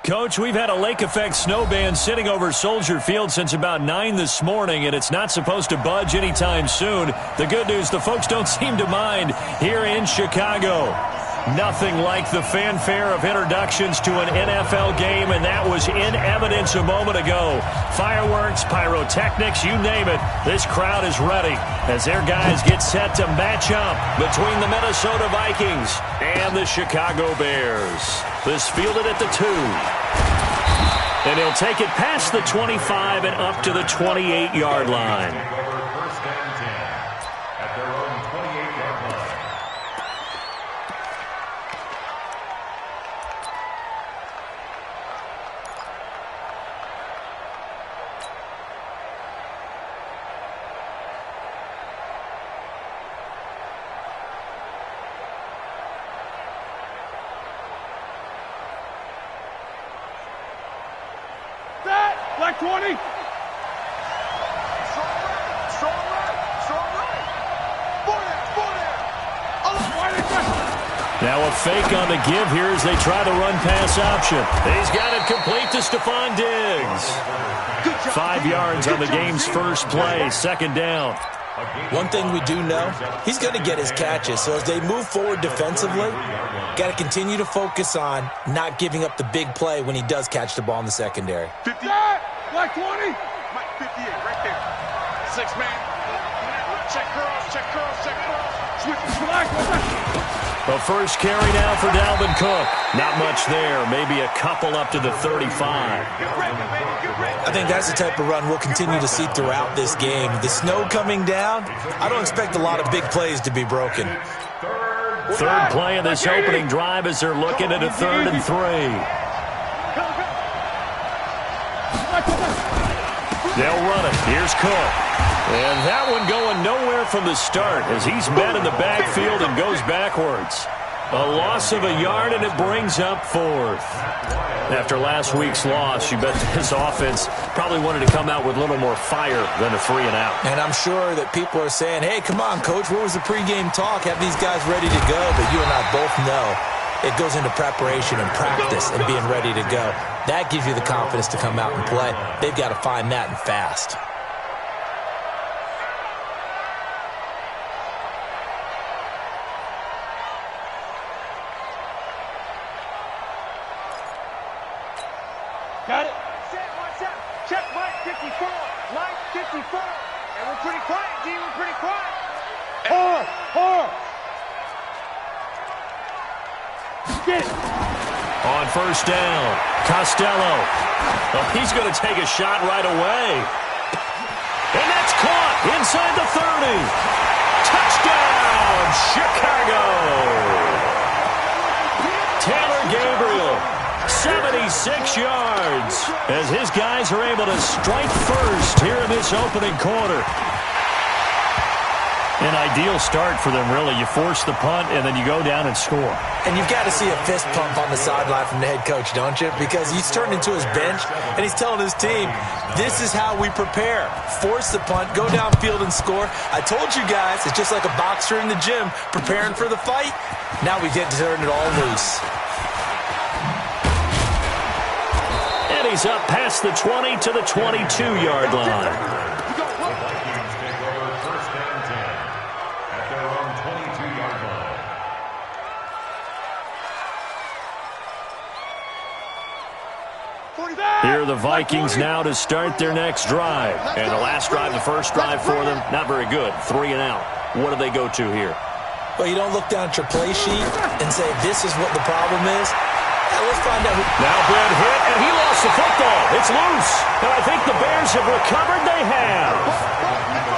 Coach, we've had a lake effect snow band sitting over Soldier Field since about 9 this morning, and it's not supposed to budge anytime soon. The good news, the folks don't seem to mind here in Chicago. Nothing like the fanfare of introductions to an NFL game, and that was in evidence a moment ago. Fireworks, pyrotechnics, you name it. This crowd is ready as their guys get set to match up between the Minnesota Vikings and the Chicago Bears. This fielded at the 2. And he'll take it past the 25 and up to the 28-yard line. Black 20. Strong right. Now a fake on the give here as they try the run-pass option. He's got it complete to Stephon Diggs. 5 yards on the game's first play, second down. One thing we do know, he's going to get his catches. So as they move forward defensively, got to continue to focus on not giving up the big play when he does catch the ball in the secondary. 50. Black 20. Mike 58 right there. 6 man. Check curls. Switch black. The first carry now for Dalvin Cook. Not much there. Maybe a couple up to the 35. I think that's the type of run we'll continue to see throughout this game. The snow coming down, I don't expect a lot of big plays to be broken. Third play of this opening drive as they're looking at a 3rd and 3. They'll run it. Here's Cook. And that one going nowhere from the start as he's met in the backfield and goes backwards. A loss of a yard, and it brings up 4th. After last week's loss, you bet this offense probably wanted to come out with a little more fire than a 3 and out. And I'm sure that people are saying, hey, come on, Coach, what was the pregame talk? Have these guys ready to go? But you and I both know it goes into preparation and practice and being ready to go. That gives you the confidence to come out and play. They've got to find that and fast. Got it. Set, watch out. Check Mike 54. Mike 54. And we're pretty quiet, G. We're pretty quiet. Hard. Get it. On first down, Costello. Well, he's going to take a shot right away. And that's caught inside the 30. Touchdown, Chicago. Taylor Gabriel, 76 yards, as his guys are able to strike first here in this opening quarter. An ideal start for them, really. You force the punt, and then you go down and score. And you've got to see a fist pump on the sideline from the head coach, don't you? Because he's turned into his bench, and he's telling his team, this is how we prepare. Force the punt, go downfield and score. I told you guys, it's just like a boxer in the gym preparing for the fight. Now we get to turn it all loose. And he's up past the 20 to the 22-yard line. Here are the Vikings now to start their next drive. And the last drive, the first drive for them, not very good. 3 and out. What do they go to here? Well, you don't look down at your play sheet and say, this is what the problem is. Let's find out. Now Brett hit, and he lost the football. It's loose. And I think the Bears have recovered. They have.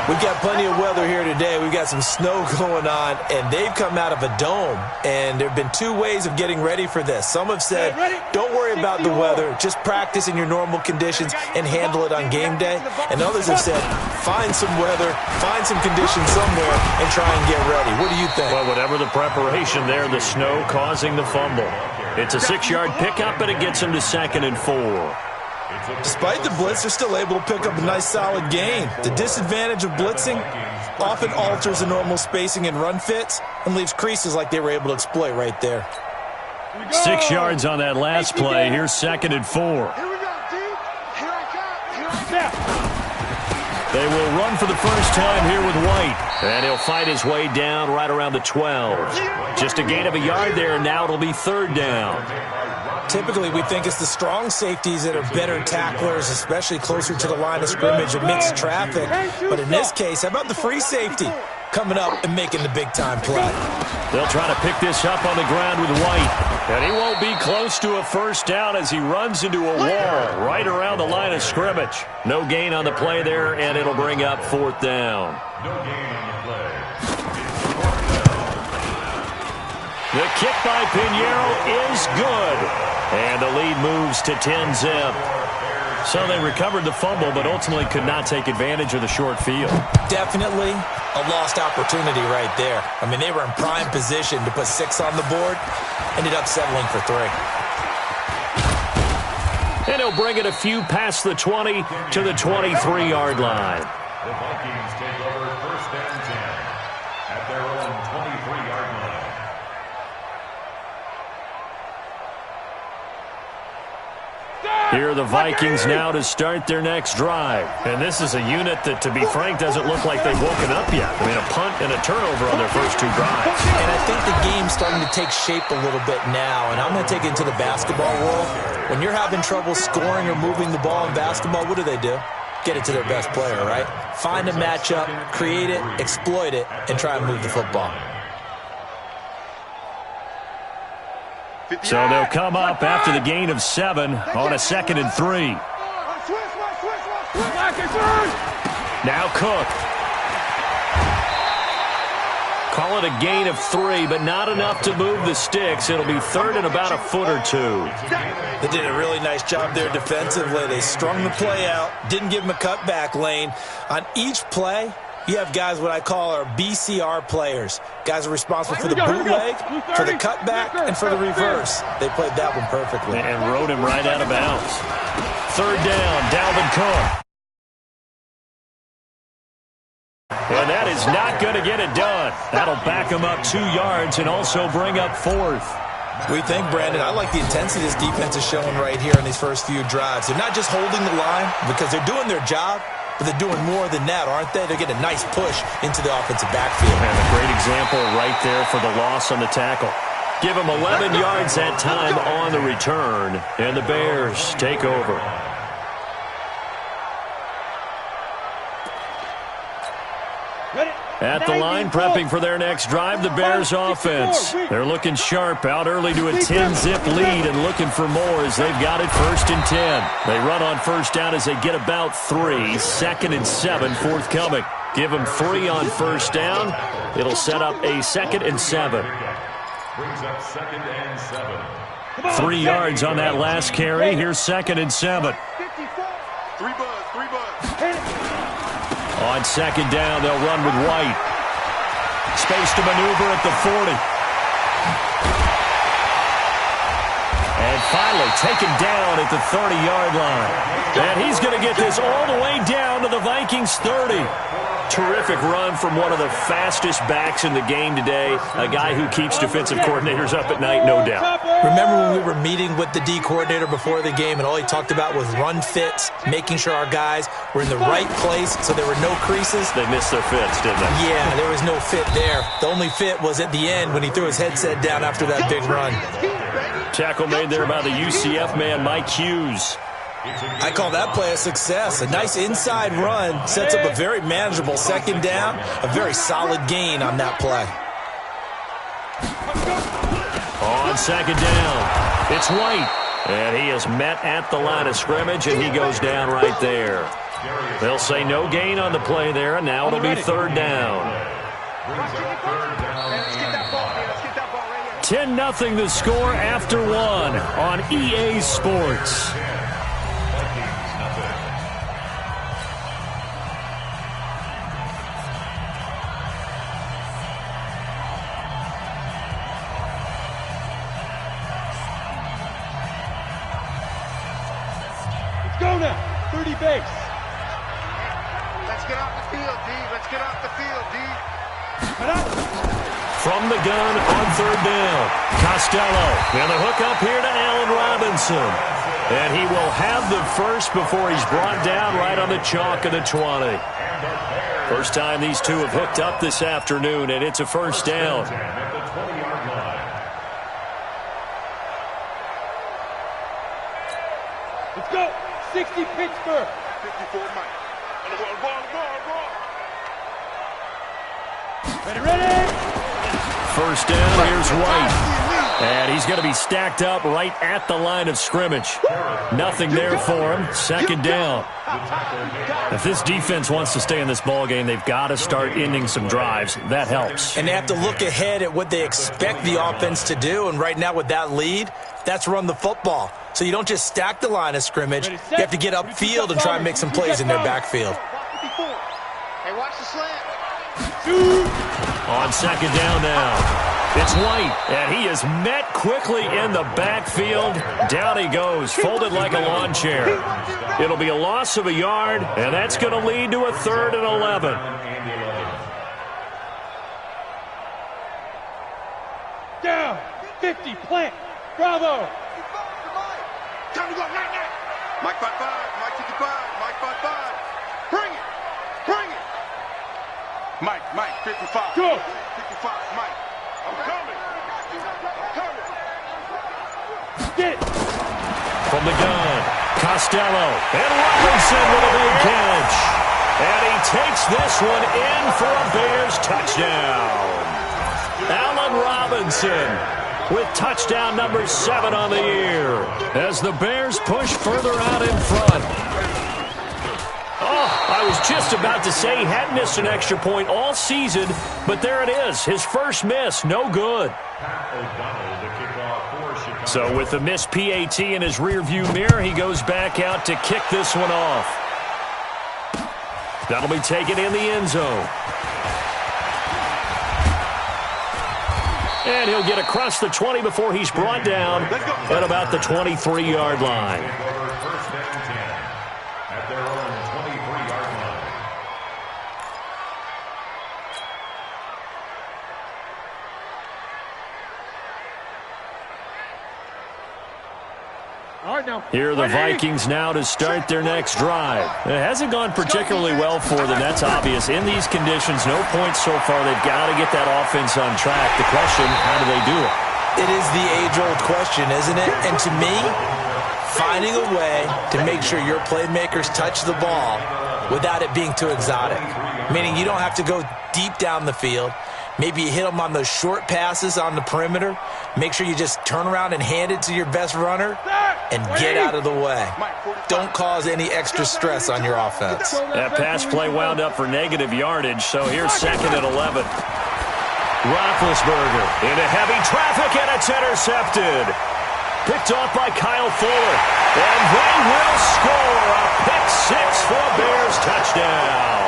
We've got plenty of weather here today. We've got some snow going on, and they've come out of a dome. And there have been 2 ways of getting ready for this. Some have said, don't worry about the weather. Just practice in your normal conditions and handle it on game day. And others have said, find some weather, find some conditions somewhere, and try and get ready. What do you think? Well, whatever the preparation there, the snow causing the fumble. It's a 6-yard pickup, and it gets him to 2nd and 4. Despite the blitz, they're still able to pick up a nice solid gain. The disadvantage of blitzing often alters the normal spacing and run fits and leaves creases like they were able to exploit right there. 6 yards on that last play. Here's 2nd and 4. Here we go, D. Here I come. Here I come. They will run for the first time here with White. And he'll fight his way down right around the 12. Just a gain of a yard there, and now it'll be 3rd down. Typically, we think it's the strong safeties that are better tacklers, especially closer to the line of scrimmage amidst traffic. But in this case, how about the free safety coming up and making the big-time play? They'll try to pick this up on the ground with White. And he won't be close to a first down as he runs into a wall right around the line of scrimmage. No gain on the play there, and it'll bring up 4th down. No gain on the play. The kick by Pinheiro is good. And the lead moves to 10-zip. So they recovered the fumble, but ultimately could not take advantage of the short field. Definitely a lost opportunity right there. I mean, they were in prime position to put 6 on the board. Ended up settling for 3. And he'll bring it a few past the 20 to the 23-yard line. The Vikings take over 1st and 10 at their own 23-yard line. Here are the Vikings now to start their next drive. And this is a unit that, to be frank, doesn't look like they've woken up yet. I mean, a punt and a turnover on their first 2 drives. And I think the game's starting to take shape a little bit now. And I'm going to take it into the basketball world. When you're having trouble scoring or moving the ball in basketball, what do? Get it to their best player, right? Find a matchup, create it, exploit it, and try and move the football. So they'll come up after the gain of 7 on a 2nd and 3. Now Cook. Call it a gain of 3, but not enough to move the sticks. It'll be 3rd and about a foot or 2. They did a really nice job there defensively. They strung the play out, didn't give him a cutback lane. On each play, you have guys what I call our BCR players. Guys are responsible for the bootleg, for the cutback, and for the reverse. They played that one perfectly. And rode him right out of bounds. 3rd down, Dalvin Cook. And that is not going to get it done. That'll back him up 2 yards and also bring up 4th. We think, Brandon, I like the intensity this defense is showing right here in these first few drives. They're not just holding the line because they're doing their job, but they're doing more than that, aren't they? They're getting a nice push into the offensive backfield. And a great example right there for the loss on the tackle. Give them 11 yards that time on the return, and the Bears take over. At the line, prepping for their next drive, the Bears offense. They're looking sharp, out early to a 10-zip lead and looking for more as they've got it 1st and 10. They run on first down as they get about 3. 2nd and 7 forthcoming. Give them 3 on first down. It'll set up a 2nd and 7. Brings up 2nd and 7. 3 yards on that last carry. Here's 2nd and 7. 3 buzz. On 2nd down, they'll run with White. Space to maneuver at the 40. And finally taken down at the 30-yard line. And he's going to get this all the way down to the Vikings 30. Terrific run from one of the fastest backs in the game today. A guy who keeps defensive coordinators up at night, no doubt. Remember when we were meeting with the D coordinator before the game and all he talked about was run fits, making sure our guys were in the right place so there were no creases? They missed their fits, didn't they? Yeah, there was no fit there. The only fit was at the end when he threw his headset down after that big run. Tackle made there by the UCF man, Mike Hughes. I call that play a success. A nice inside run sets up a very manageable 2nd down, a very solid gain on that play. On 2nd down, it's White. And he is met at the line of scrimmage, and he goes down right there. They'll say no gain on the play there, and now it'll be 3rd down. 10-0 the score after 1 on EA Sports. Go now. 30 base. Let's get off the field, D. Let's get off the field, D. From the gun on third down, Costello. And the hook up here to Allen Robinson. And he will have the first before he's brought down right on the chalk of the 20. First time these two have hooked up this afternoon, and it's a first down. Let's go. 60 Pittsburgh. 54 Mike. Ready. First down, here's White. And he's going to be stacked up right at the line of scrimmage. Nothing there for him. Second down. If this defense wants to stay in this ballgame, they've got to start ending some drives. That helps. And they have to look ahead at what they expect the offense to do. And right now with that lead, that's run the football. So you don't just stack the line of scrimmage. You have to get upfield and try and make some plays in their backfield. Hey, watch the slant. On second down now. It's White, and he is met quickly in the backfield. Down he goes, folded like a lawn chair. It'll be a loss of a yard, and that's going to lead to a 3rd and 11. Down. 50. Plant. Bravo. Time to go right now. Mike 5-5. Mike 55. Mike 5-5. Bring it. Bring it. Mike 55. Go. 55. Mike. I'm coming. I'm coming. Get it. From the gun, Costello. And Robinson with a big catch. And he takes this one in for a Bears touchdown. Allen Robinson with touchdown number 7 on the year as the Bears push further out in front. Oh, I was just about to say he hadn't missed an extra point all season, but there it is. His first miss, no good. So with the missed PAT in his rearview mirror, he goes back out to kick this one off. That'll be taken in the end zone. And he'll get across the 20 before he's brought down at about the 23-yard line. Here are the Vikings now to start their next drive. It hasn't gone particularly well for them. That's obvious. In these conditions, no points so far. They've got to get that offense on track. The question, how do they do it? It is the age-old question, isn't it? And to me, finding a way to make sure your playmakers touch the ball without it being too exotic. Meaning you don't have to go deep down the field. Maybe you hit them on those short passes on the perimeter. Make sure you just turn around and hand it to your best runner and get out of the way. Don't cause any extra stress on your offense. That pass play wound up for negative yardage, so here's 2nd and 11. Roethlisberger into heavy traffic, and it's intercepted. Picked off by Kyle Fuller. And they will score a pick-6 for a Bears touchdown.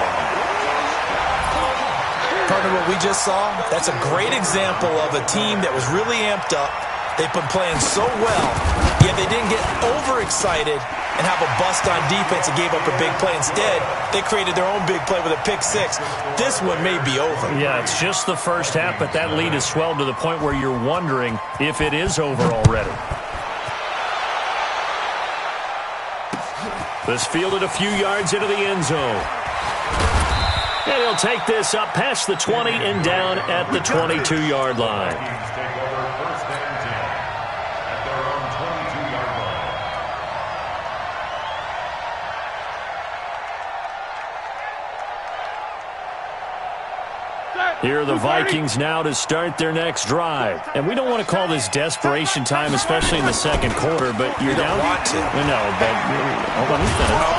Partner, what we just saw, that's a great example of a team that was really amped up. They've been playing so well, yet they didn't get overexcited and have a bust on defense and gave up a big play. Instead, they created their own big play with a pick-6. This one may be over. Yeah, it's just the first half, but that lead has swelled to the point where you're wondering if it is over already. This fielded a few yards into the end zone. And he'll take this up past the 20 and down at the 22-yard line. Here are the Vikings now to start their next drive. And we don't want to call this desperation time, especially in the second quarter, but you're down. Want to. No, but hold on,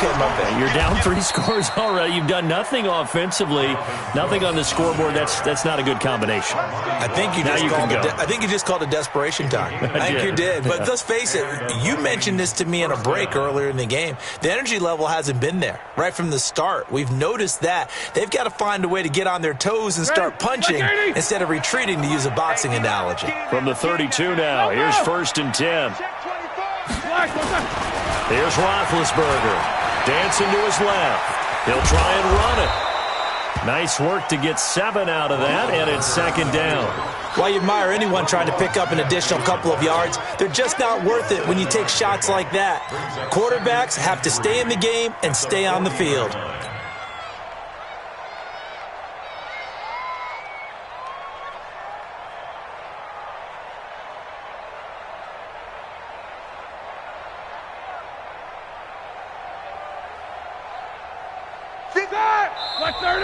Okay, my bad. you're down 3 scores already. You've done nothing offensively, nothing on the scoreboard. That's not a good combination. I think you just called it desperation time. I think you did. But let's face it, you mentioned this to me in a break earlier in the game. The energy level hasn't been there right from the start. We've noticed that. They've got to find a way to get on their toes and start punching instead of retreating, to use a boxing analogy. From the 32 now, here's 1st and 10. Here's Roethlisberger, dancing to his left. He'll try and run it. Nice work to get 7 out of that, and it's second down. While you admire anyone trying to pick up an additional couple of yards, they're just not worth it when you take shots like that. Quarterbacks have to stay in the game and stay on the field.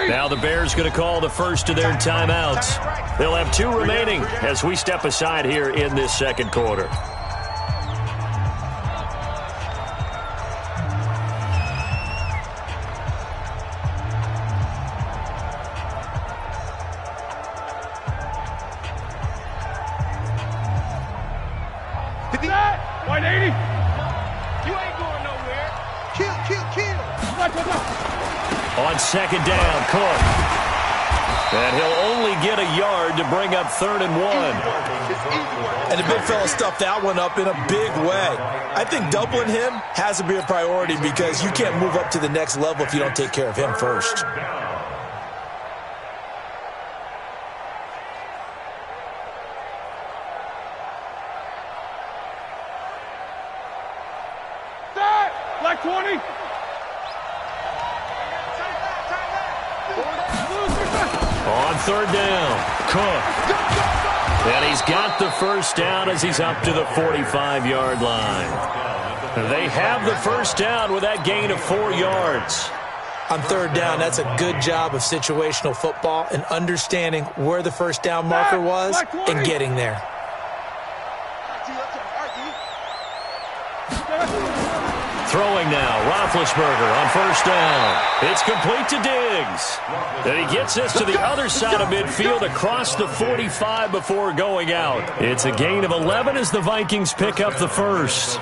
Now the Bears going to call the first of their timeouts. They'll have 2 remaining as we step aside here in this second quarter. On second down, Cook. And he'll only get a yard to bring up 3rd and 1. And the big fella stuffed that one up in a big way. I think doubling him has to be a priority because you can't move up to the next level if you don't take care of him first. Black 20. On 3rd down, Cook. And he's got the first down as he's up to the 45-yard line. They have the first down with that gain of 4 yards. On 3rd down, that's a good job of situational football and understanding where the first down marker was and getting there. Throwing now, Roethlisberger on first down. It's complete to Diggs. And he gets this to the other side of midfield across the 45 before going out. It's a gain of 11 as the Vikings pick up the first.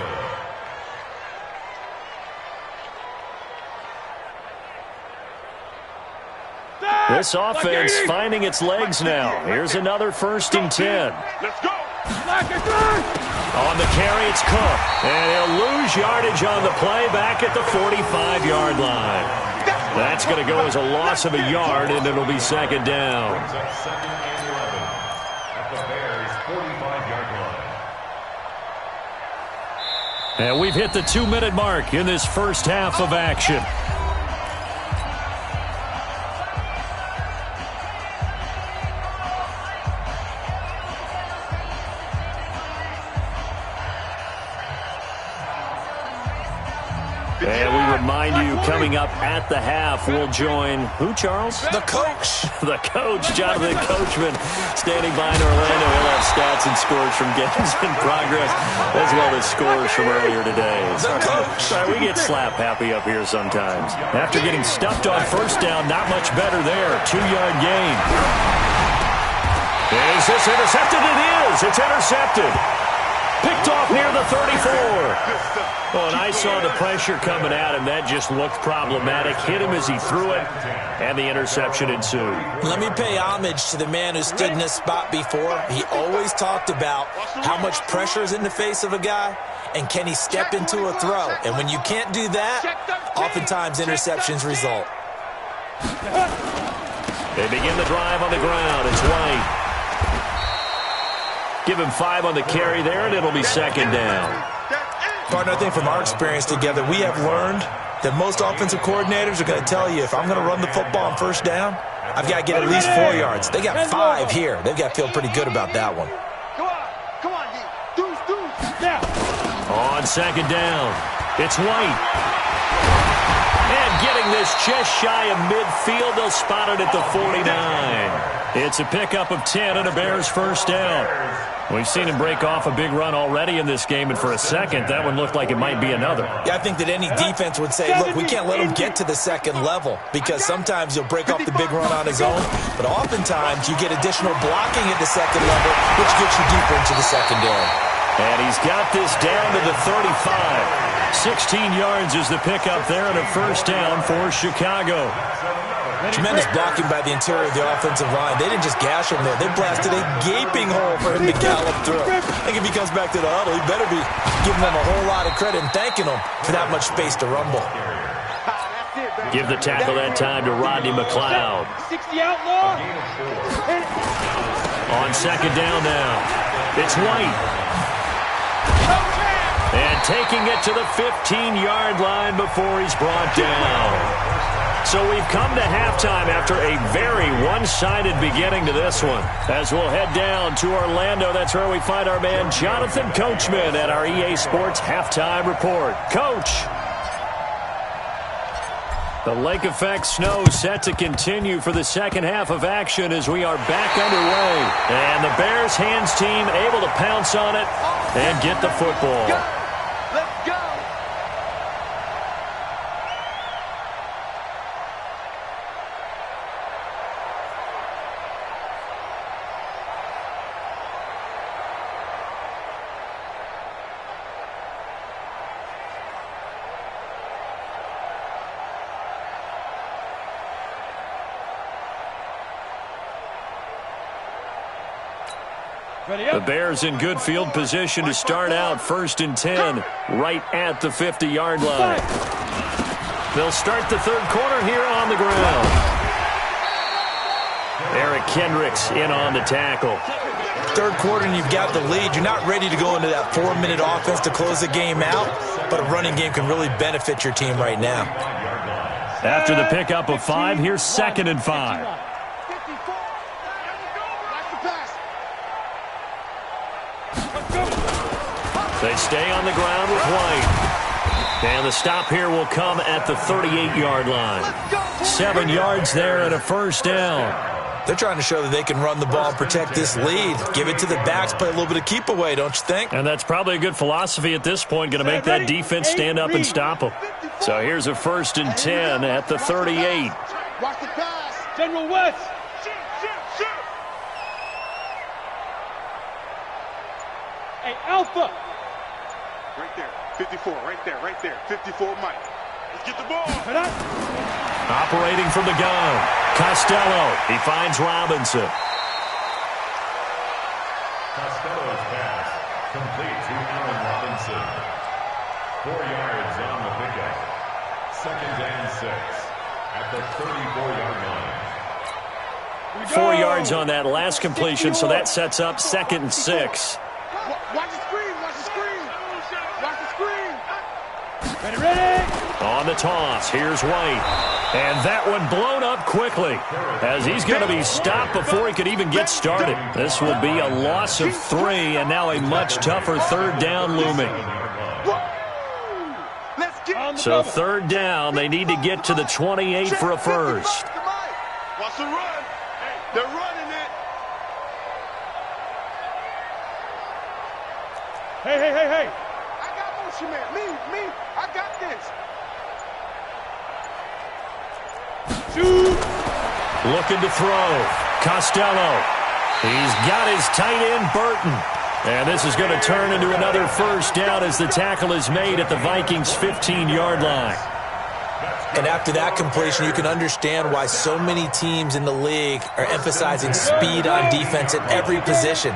This offense finding its legs now. Here's another 1st and 10. Let's go. On the carry, it's Cook. And he'll lose yardage on the play back at the 45-yard line. That's going to go as a loss of a yard, and it'll be second down. Second and 11 at the Bears' 45-yard line. And we've hit the 2-minute mark in this first half of action. And we remind you, coming up at the half, we'll join who, Charles? The coach. The coach, Jonathan Coachman, standing by in Orlando. He'll have stats and scores from games in progress, as well as scores from earlier today. The coach. Sorry, we get slap happy up here sometimes. After getting stuffed on first down, not much better there. 2-yard gain. Is this intercepted? It is. It's intercepted. Picked off near the 34. Oh, and I saw the pressure coming at him. That just looked problematic. Hit him as he threw it, and the interception ensued. Let me pay homage to the man who stood in this spot before. He always talked about how much pressure is in the face of a guy, and can he step into a throw. And when you can't do that, oftentimes interceptions result. They begin the drive on the ground. It's White. Give him 5 on the carry there, and it'll be second down. Partner, I think from our experience together, we have learned that most offensive coordinators are going to tell you, if I'm going to run the football on first down, I've got to get at least 4 yards. They got 5 here. They've got to feel pretty good about that one. Come on, now. On second down, it's White. And getting this just shy of midfield, they'll spot it at the 49. It's a pickup of 10 and a Bears first down. We've seen him break off a big run already in this game, and for a second, that one looked like it might be another. Yeah, I think that any defense would say, look, we can't let him get to the second level, because sometimes he'll break off the big run on his own, but oftentimes you get additional blocking at the second level, which gets you deeper into the secondary. And he's got this down to the 35. 16 yards is the pickup there, and a first down for Chicago. Tremendous blocking by the interior of the offensive line. They didn't just gash him there. They blasted a gaping hole for him to gallop through. I think if he comes back to the huddle, he better be giving them a whole lot of credit and thanking them for that much space to rumble. Give the tackle that time to Rodney McLeod. 60 outlaw. On second down now, it's White. And taking it to the 15-yard line before he's brought down. So we've come to halftime after a very one-sided beginning to this one. As we'll head down to Orlando, that's where we find our man Jonathan Coachman at our EA Sports Halftime Report. Coach. The lake effect snow set to continue for the second half of action as we are back underway. And the Bears hands team able to pounce on it and get the football. Let's go. The Bears in good field position to start out 1st and 10 right at the 50-yard line. They'll start the third quarter here on the ground. Eric Kendricks in on the tackle. Third quarter and you've got the lead. You're not ready to go into that 4-minute offense to close the game out, but a running game can really benefit your team right now. After the pickup of 5, here's 2nd and 5. They stay on the ground with White. And the stop here will come at the 38-yard line. 7 yards there and a first down. They're trying to show that they can run the ball and protect this lead. Give it to the backs, play a little bit of keep away, don't you think? And that's probably a good philosophy at this point, going to make that defense stand up and stop them. So here's a 1st and 10 at the 38. Watch the pass. General West. Shoot. Hey, Alpha. Right there. 54, right there. 54, Mike. Let's get the ball. Operating from the gun. Costello. He finds Robinson. Costello's pass complete to Allen Robinson. 4 yards on the pickup. 2nd and 6 at the 34-yard line. 4 yards on that last completion, so that sets up 2nd and 6. Watch the screen. Ready. On the toss, here's White. And that one blown up quickly as he's going to be stopped before he could even get started. This will be a loss of 3 and now a much tougher 3rd down looming. So 3rd down, they need to get to the 28 for a first. Watch the run. They're running it. Hey. I got motion, man. Me. I got this. Shoot. Looking to throw. Costello. He's got his tight end, Burton. And this is going to turn into another first down as the tackle is made at the Vikings' 15-yard line. And after that completion, you can understand why so many teams in the league are emphasizing speed on defense at every position.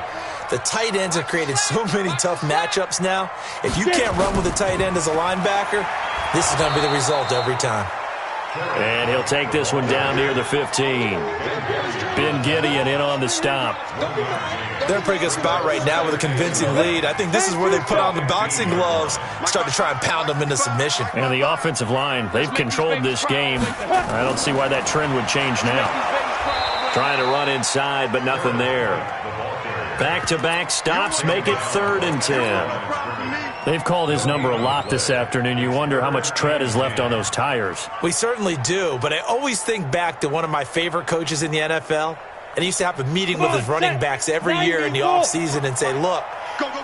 The tight ends have created so many tough matchups now. If you can't run with a tight end as a linebacker, this is going to be the result every time. And he'll take this one down near the 15. Ben Gideon in on the stop. They're in a pretty good spot right now with a convincing lead. I think this is where they put on the boxing gloves and start to try and pound them into submission. And the offensive line, they've controlled this game. I don't see why that trend would change now. Trying to run inside, but nothing there. Back-to-back stops make it 3rd and 10. They've called his number a lot this afternoon. You wonder how much tread is left on those tires. We certainly do, but I always think back to one of my favorite coaches in the NFL. And he used to have a meeting with his running backs every year in the offseason and say, look,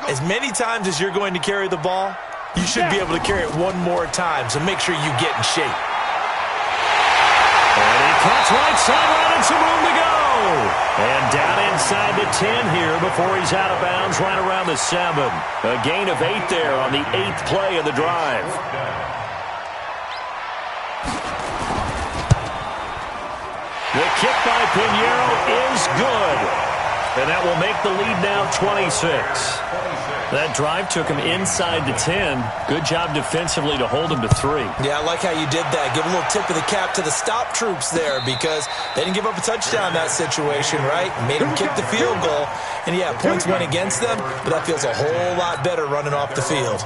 as many times as you're going to carry the ball, you should be able to carry it one more time, so make sure you get in shape. And he cuts right sideline and some room to go. And down inside the 10 here before he's out of bounds right around the 7. A gain of 8 there on the 8th play of the drive. The kick by Pinheiro is good. And that will make the lead now 26. That drive took him inside the 10. Good job defensively to hold him to 3. Yeah, I like how you did that. Give a little tip of the cap to the stop troops there because they didn't give up a touchdown in that situation, right? Made them kick the field goal. And, yeah, points went against them, but that feels a whole lot better running off the field.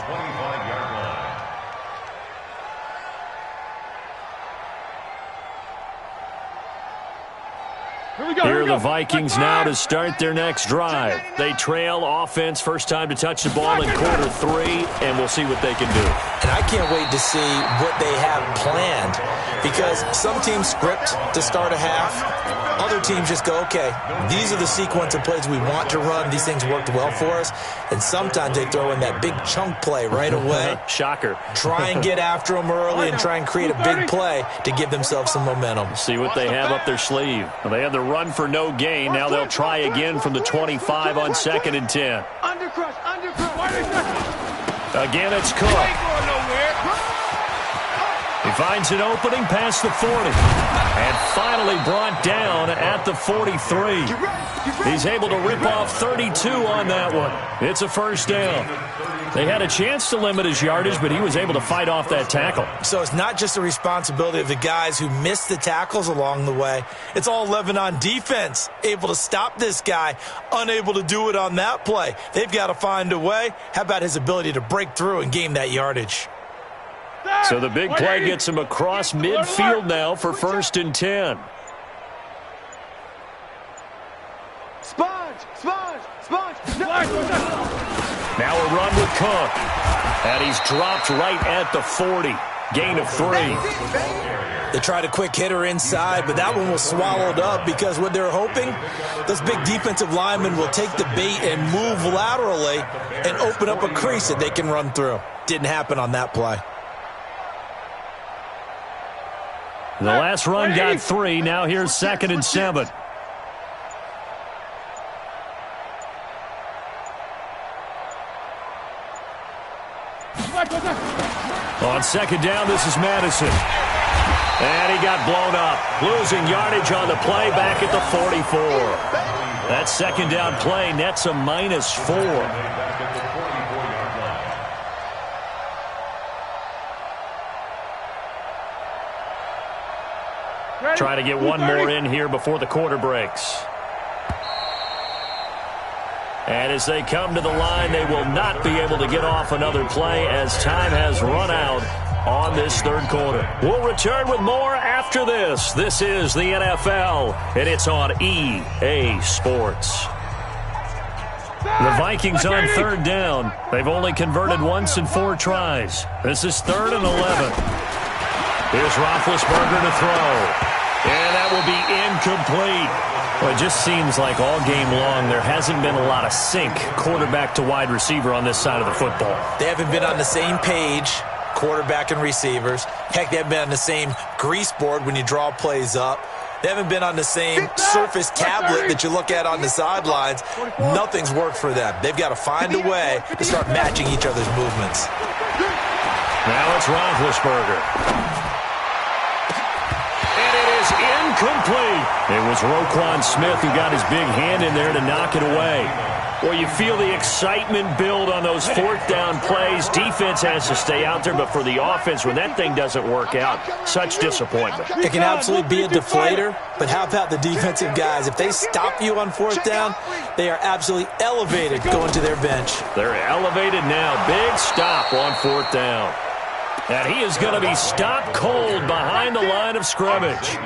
Here are the Vikings now to start their next drive. They trail offense, first time to touch the ball in quarter 3, and we'll see what they can do. And I can't wait to see what they have planned because some teams script to start a half. Other teams just go, okay, these are the sequence of plays we want to run. These things worked well for us. And sometimes they throw in that big chunk play right away. Shocker. Try and get after them early and try and create a big play to give themselves some momentum. See what they have up their sleeve. Well, they had the run for no gain. Now they'll try again from the 25 on 2nd and 10. Again, it's Cook. He finds an opening past the 40. And finally brought down at the 43. He's able to rip off 32 on that one. It's a first down. They had a chance to limit his yardage, but he was able to fight off that tackle. So it's not just the responsibility of the guys who missed the tackles along the way. It's all 11 on defense, able to stop this guy, unable to do it on that play. They've got to find a way. How about his ability to break through and gain that yardage? So the big play gets him across midfield now for 1st and 10. Now a run with Cook. And he's dropped right at the 40. Gain of 3. They tried a quick hitter inside, but that one was swallowed up because what they're hoping, those big defensive linemen will take the bait and move laterally and open up a crease that they can run through. Didn't happen on that play. The last run got 3. Now here's 2nd and 7. On 2nd down, this is Madison. And he got blown up. Losing yardage on the play back at the 44. That 2nd down play nets a -4. Try to get one more in here before the quarter breaks. And as they come to the line, they will not be able to get off another play as time has run out on this 3rd quarter. We'll return with more after this. This is the NFL, and it's on EA Sports. The Vikings on 3rd down. They've only converted once in 4 tries. This is 3rd and 11. Here's Roethlisberger to throw. And that will be incomplete. Well, it just seems like all game long there hasn't been a lot of sync quarterback to wide receiver on this side of the football. They haven't been on the same page, quarterback and receivers. Heck, they haven't been on the same grease board when you draw plays up. They haven't been on the same Surface tablet that you look at on the sidelines. Nothing's worked for them. They've got to find a way to start matching each other's movements. Now it's Roethlisberger. Incomplete. It was Roquan Smith who got his big hand in there to knock it away. Well, you feel the excitement build on those 4th down plays. Defense has to stay out there, but for the offense, when that thing doesn't work out, such disappointment. It can absolutely be a deflator, but how about the defensive guys? If they stop you on 4th down, they are absolutely elevated going to their bench. They're elevated now. Big stop on 4th down. And he is going to be stopped cold behind the line of scrimmage.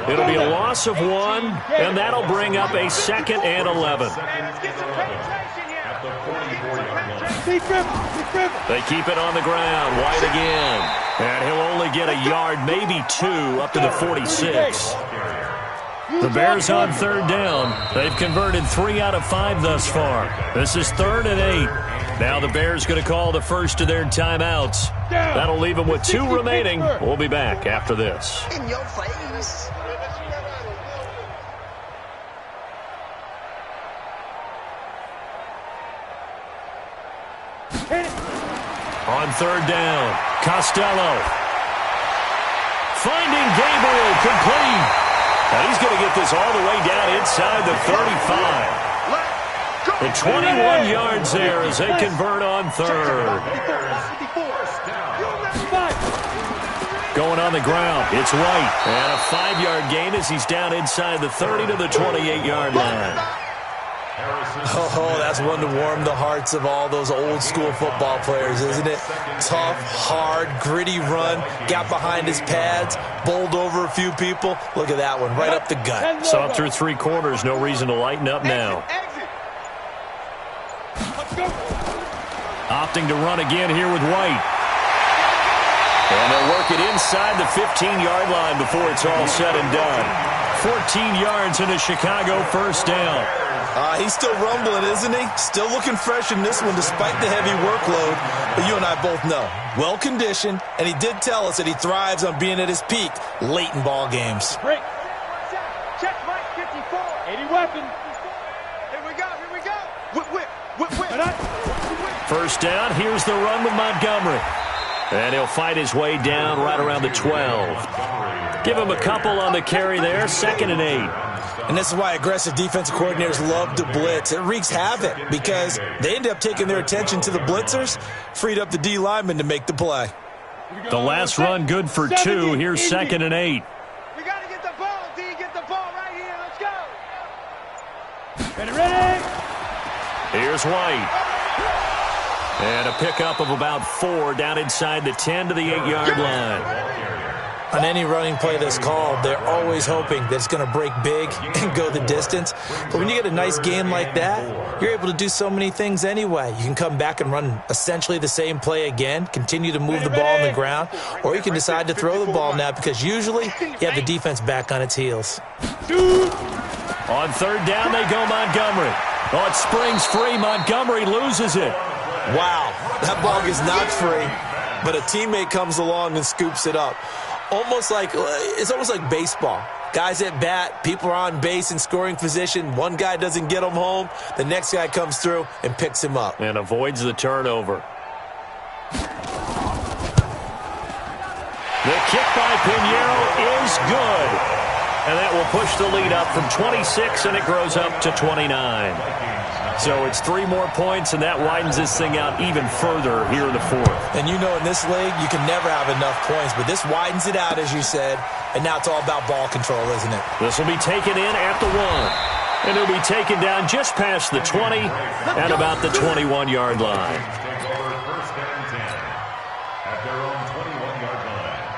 It'll be a loss of 1, and that'll bring up a 2nd and 11. They keep it on the ground. White again. And he'll only get a yard, maybe 2, up to the 46. The Bears on 3rd down. They've converted 3 out of 5 thus far. This is 3rd and 8. Now the Bears going to call the first of their timeouts. That'll leave them with 2 remaining. We'll be back after this. In your face. On 3rd down, Costello. Finding Gabriel, complete. And he's going to get this all the way down inside the 35. Let's go! And 21 yards there as they convert on third. Going on the ground, it's White. And a 5-yard gain as he's down inside the 30 to the 28-yard line. Oh, that's one to warm the hearts of all those old-school football players, isn't it? Tough, hard, gritty run, got behind his pads, bowled over a few people. Look at that one, right up the gut. So up through 3 quarters, no reason to lighten up now. Opting to run again here with White. And they'll work it inside the 15-yard line before it's all said and done. 14 yards and a Chicago first down. He's still rumbling, isn't he? Still looking fresh in this one despite the heavy workload. But you and I both know, well-conditioned, and he did tell us that he thrives on being at his peak late in ball games. Break. Check Mike 54. 80 weapons. Here we go. Whip. First down, here's the run with Montgomery. And he'll fight his way down right around the 12. Give him a couple on the carry there, 2nd and 8. And this is why aggressive defensive coordinators love to blitz. It wreaks havoc because they end up taking their attention to the blitzers, freed up the D lineman to make the play. The last run good for 2. Here's 2nd and 8. We got to get the ball, D. Get the ball right here. Let's go. Ready. Here's White. And a pickup of about 4 down inside the 10 to the 8-yard line. On any running play that's called, they're always hoping that it's going to break big and go the distance. But when you get a nice game like that, you're able to do so many things anyway. You can come back and run essentially the same play again, continue to move the ball on the ground, or you can decide to throw the ball now because usually you have the defense back on its heels. On 3rd down, they go Montgomery. Oh, it springs free. Montgomery loses it. Wow, that ball is not free, but a teammate comes along and scoops it up. It's almost like baseball. Guys at bat, people are on base in scoring position. One guy doesn't get him home. The next guy comes through and picks him up. And avoids the turnover. The kick by Pinheiro is good. And that will push the lead up from 26, and it grows up to 29. So it's 3 more points, and that widens this thing out even further here in the 4th. And you know in this league, you can never have enough points, but this widens it out, as you said, and now it's all about ball control, isn't it? This will be taken in at the 1, and it'll be taken down just past the 20 and about the 21-yard line. First and 10 at their own 21-yard line.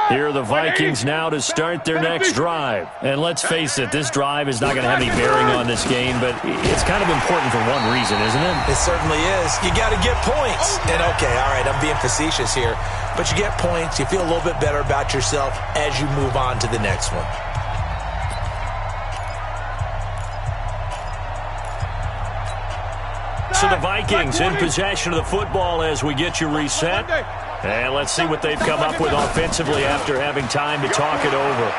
Here are the Vikings now to start their next drive. And let's face it, this drive is not going to have any bearing on this game, but it's kind of important for one reason, isn't it? It certainly is. You got to get points. And okay, all right, I'm being facetious here, but you get points, you feel a little bit better about yourself as you move on to the next one. So the Vikings in possession of the football as we get you reset. And let's see what they've come up with offensively after having time to talk it over.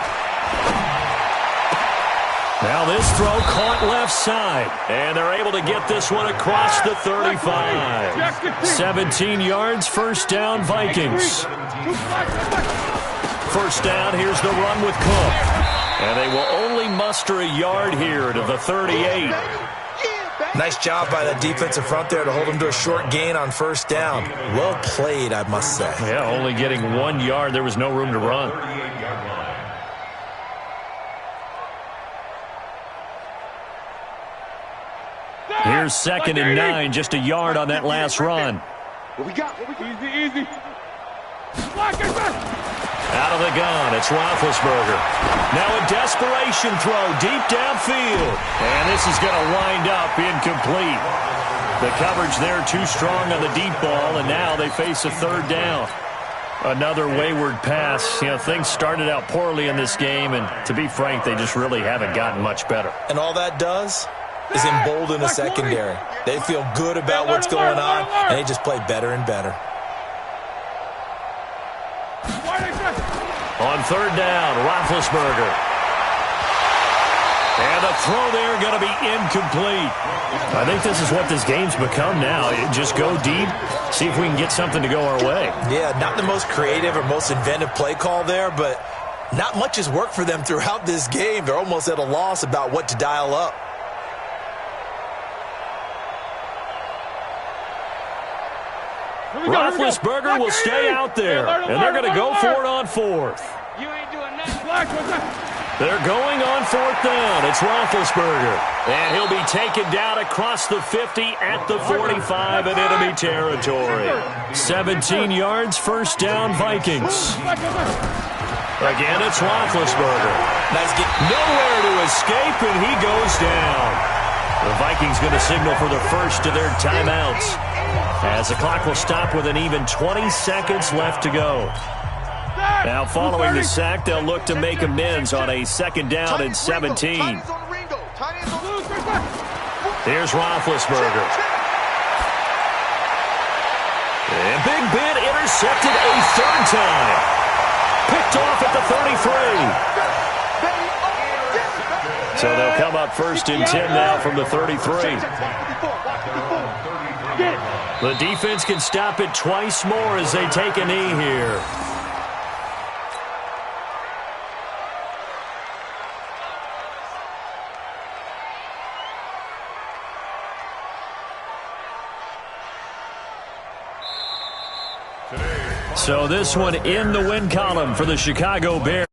Now this throw caught left side. And they're able to get this one across the 35. 17 yards, first down, Vikings. First down, here's the run with Cook. And they will only muster a yard here to the 38. Nice job by the defensive front there to hold him to a short gain on first down. Well played, I must say. Yeah, only getting 1 yard. There was no room to run. Here's 2nd and 9, just a yard on that last run. What we got? Easy. Out of the gun, it's Roethlisberger. Now a desperation throw deep downfield. And this is going to wind up incomplete. The coverage there too strong on the deep ball, and now they face a 3rd down. Another wayward pass. You know, things started out poorly in this game, and to be frank, they just really haven't gotten much better. And all that does is embolden a secondary. They feel good about what's going on, and they just play better and better. On 3rd down, Roethlisberger. And the throw there going to be incomplete. I think this is what this game's become now. Just go deep, see if we can get something to go our way. Yeah, not the most creative or most inventive play call there, but not much has worked for them throughout this game. They're almost at a loss about what to dial up. Roethlisberger will stay out there, and they're going to go for it on fourth. You ain't doing nothing. They're going on fourth down. It's Roethlisberger. And he'll be taken down across the 50 at the 45 in enemy territory. 17 yards, first down, Vikings. Again, it's Roethlisberger. Nowhere to escape, and he goes down. The Vikings going to signal for the first of their timeouts, as the clock will stop with an even 20 seconds left to go. Now, following the sack, they'll look to make amends on a second down and 17. Here's Roethlisberger. And Big Ben intercepted a third time. Picked off at the 33. So they'll come up first and 10 now from the 33. The defense can stop it twice more as they take a knee here. So this one in the win column for the Chicago Bears.